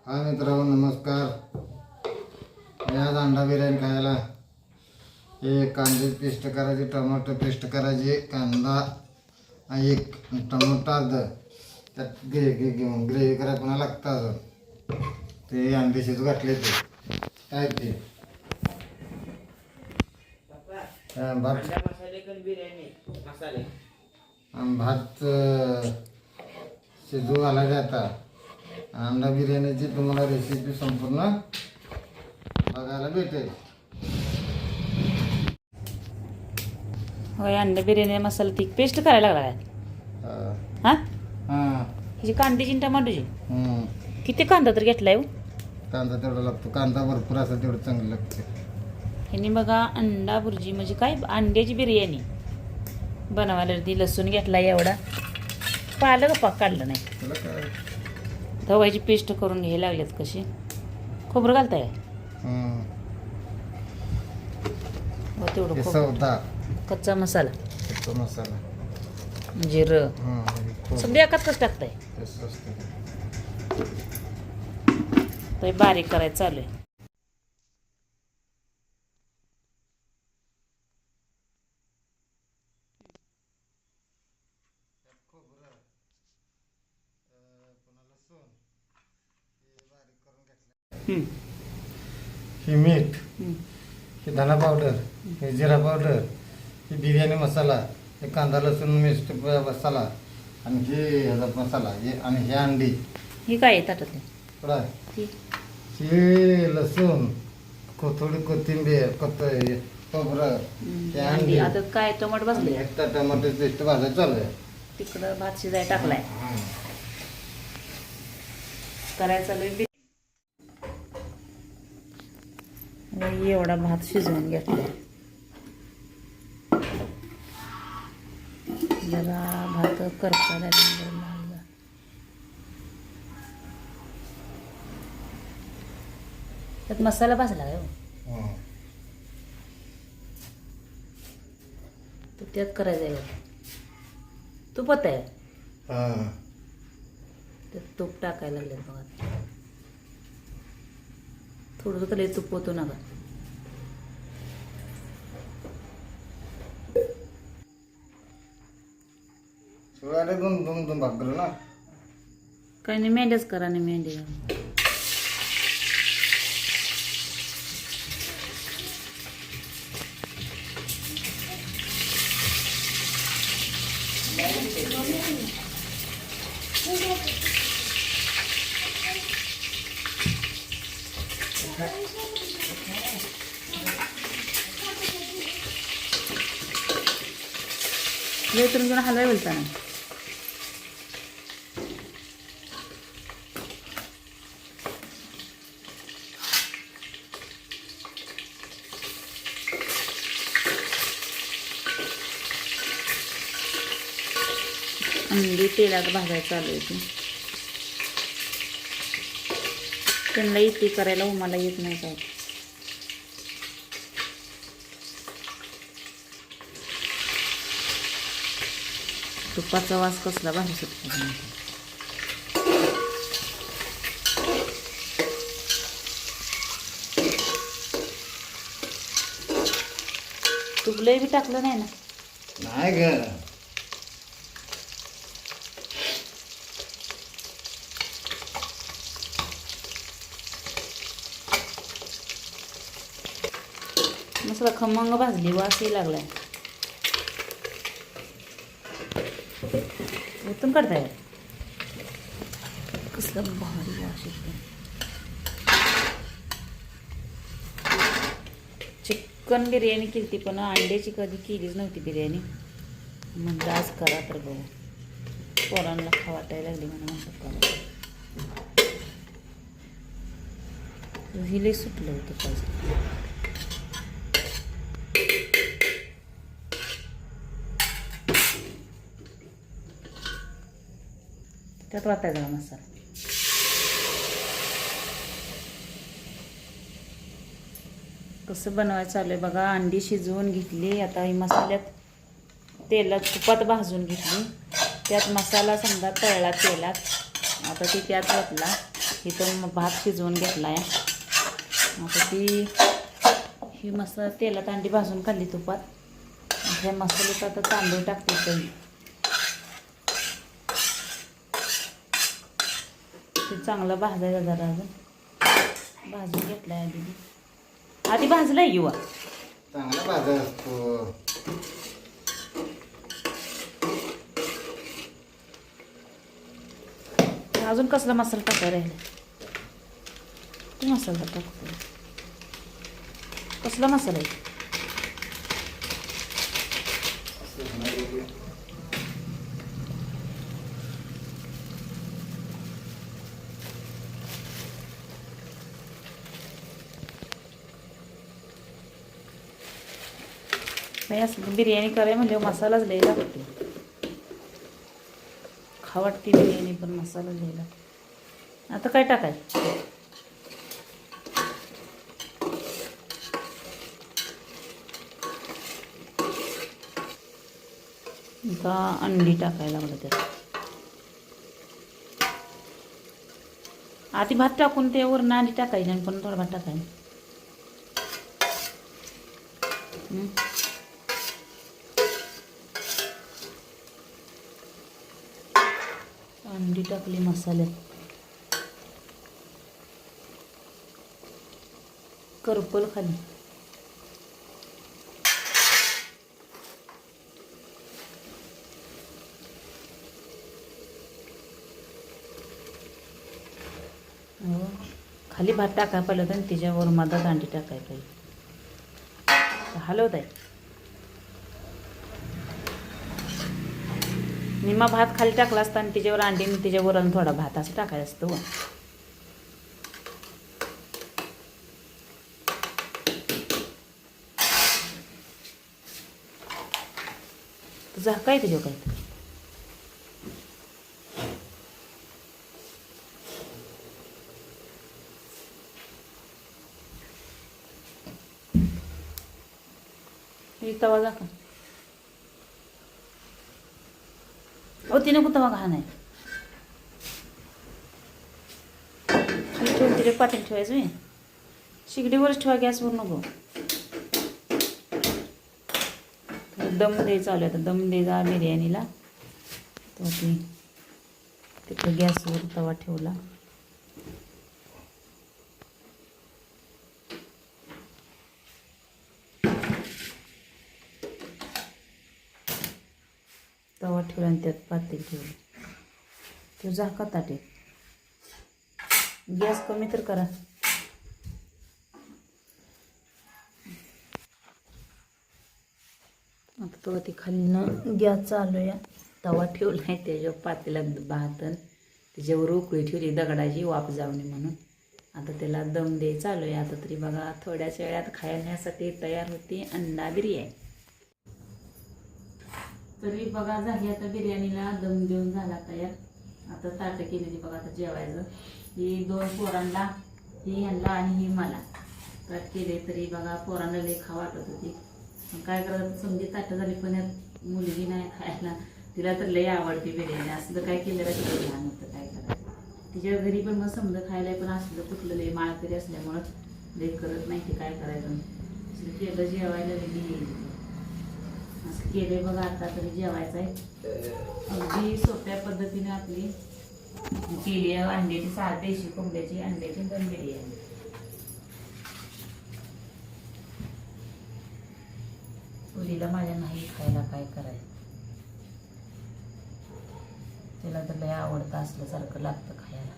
हाय मित्रांनो, नमस्कार. मी आज अंडा बिर्याणी खायला. हे कांदे पेस्ट करायचे, टमाटर पेस्ट करायचे, कांदा एक टमाटर अर्ध, त्यात घेऊन ग्रेव्ही करायला पुन्हा लागतं. ते अंडे शिजू घातले ते काय ते भात भात शिजू घालायचे. आता अंडा बिर्याणीची तुम्हाला रेसिपी संपूर्ण बघायला भेटेल. होय, अंडा बिर्याणी मसाला ती पेस्ट करायला लागला हां हा हां हिची कांद्याची टमाटोची किती कांदा तर घेतलाय हो? कांदा तेवढा लागतो. कांदा भरपूर असेल तेवढं चांगलं लागते. ह्यांनी बघा अंडा भुर्जी म्हणजे काय अंड्याची बिर्याणी बनवायला ती लसूण घेतला एवढा, पालक पाक काढलं नाही, त्याला काय धवायची पेस्ट करून घ्यायला लागलेत. कशी खोबरं घालताय तेवढं सौदा कच्चा मसाला, कच्चा मसाला, जिरं सगळे एकाच कसं टाकताय? तर बारीक करायचं चालू आहे. ही मीठ, ही धना पावडर, ही जिरा पावडर, ही बिर्याणी मसाला, हे कांदा लसूण मिस्ट मसाला, आणि हे ह्याचा मसाला, हे आणि हे अंडी. ही काय आहे ताटातली? काय ती हे लसूण, थोडी कोथिंबीर, खोबरं, हे अंडी. आता काय टमाटर बसले, एकटा टमाटर पेस्ट भाजायचं चालू आहे. तिकडं भात शिजायला टाकलाय, करायचं चालू आहे. एवढा भात शिजवून घेतलाय. जरा भात करपायला त्यात मसाला भाजला काय हो? तर त्यात करायचं आहे. तुपात आहे, त्यात तूप टाकायला लागले बघा. थोडं तर लई तूप होतो नका. दोन दोन दोन भाग करू ना. काही नाही, मेंढ्याच करा नाही मेंढ्या. लेकरून घेऊन हलवाय बोलता ना. अंडी तेलात भाजायला चालू आहे. त्यांना येते करायला, मला येत नाही काय. तुपाचा वास कसला भारी सुटतो. तूप लय बी टाकलं नाही ना. नाही ग, मस्त खमंग भाजली, वासही लागलाय. उतून काढताय कसलं भारी वास येतो. चिकन बिर्याणी केली पण अंड्याची कधी केलीच नव्हती बिर्याणी. म्हणलं आज करा तर बघू. पोरांना खा वाटायला लागली म्हणून हिले सुटलं होतं पाहिजे. त्यात वाटायचा मसाला. कसं बनवायचं चालू आहे बघा. अंडी शिजवून घेतली. आता ही मसाल्यात तेलात तुपात भाजून घेतली. त्यात मसाला समजा तळला तेलात. आता ती त्यात ओतला. इथं मग भात शिजवून घेतला आहे. आता ही मस्त तेलात अंडी भाजून काढली तुपात. ह्या मसाल्यात आता तांदूळ टाकते तरी ते चांगलं भाजायचं जरा अजून भाजून घेतला आहे आधी भाजलाय युवा चांगला भाजत असतो. अजून कसला मसाला टाकायला राहिला तू मसाला टाकतो कसला मसाला आहे असं बिर्याणी करायला म्हणजे मसालाच लय लागतो. खावटती बिर्याणी पण मसाला लय लागतो. आता काय टाकायचं आता अंडी टाकायला लागलं त्यात आधी भात टाकून ते वरून अंडी टाकायची आणि पण थोडा भात टाकायचा. अंडी टाकली मसाल्यात करपल खाली हो खाली भात टाकायला पाहिलं होतं आणि त्याच्यावर मधात अंडी टाकायला पाहिजे. हलवत आहे निम्मा भात खाली टाकला असता आणि त्याच्यावर अंडी आणि त्याच्यावर आणि थोडा भात असं टाकायचं असतं. तुझा काय त्याच्यावर काय तवा जा का हो तिने कुठं तवा घाण आहे ठेवून तिथे पाटील ठेवायचं मी शिगडीवरच ठेवा गॅसवर नको. दम द्यायचा चालू आहे. दम द्यायचा बिर्याणीला तो तिकडे गॅसवर तवा ठेवला. तवा ठेवला आणि त्यात पातेल ठेवलं. तो झाका ताटे गॅस कमी तर करा. आता तो ती खालीनं गॅस चालू आहे. तवा ठेवला आहे त्याच्यावर पातेल्यात भात त्याच्यावर उकळी ठेवली दगडाची वाफ जाऊ नये म्हणून. आता त्याला दम दे चालू आहे. आता तरी बघा थोड्याच वेळात खाण्यासाठी तयार होती अंडा बिर्याणी. तरी बघा झाली आता बिर्याणीला दम देऊन झाला तयार. आता ताटं केलेली बघा आता जेवायचं. ही 2 पोरांना ही ह्यांना आणि ही मला ताट केले. तरी बघा पोरांना लई खा वाटत होती. काय करायचं समजी ताटं झाली पण यात मुलगी नाही खायला. तिला तर लई आवडते बिर्याणी. असं तर काय केलं का तिला लहान होतं काय करायचं. तिच्या घरी पण मग समजा खायला पण असलं कुठलं लई माळकरी असल्यामुळं लई करत नाही ते काय करायचं. असं केलं जेवायला लई असं केलं बघा. आता तरी जेवायचं आहे. अगदी सोप्या पद्धतीने आपली केली आहे अंड्याची देशी कोंबड्याची अंड्याची दम बिर्याणी. मुलीला माझ्या नाही खायला काय करायचं. तिला तर लय आवडतं असल्यासारखं लागतं खायला.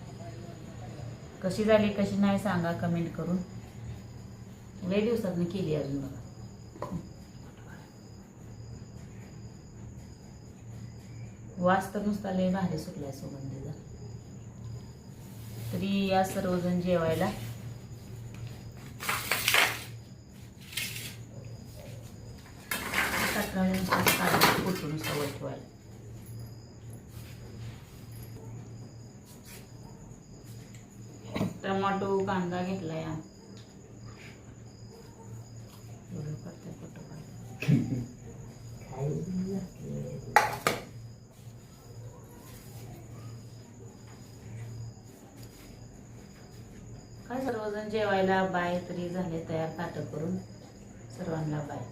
कशी झाली कशी नाही सांगा कमेंट करून. लय दिवसातनं केली अजून बघा. वास तर नुसता लय भारी सुटलाय सुगंधीचा. तरी या सर्वजण जेवायला. कुठून सवय ठेवायला. टमाटो कांदा घेतलाय. काय सर्वजण जेवायला बाय तरी झाले तयार ताटं करून सर्वांना बाय.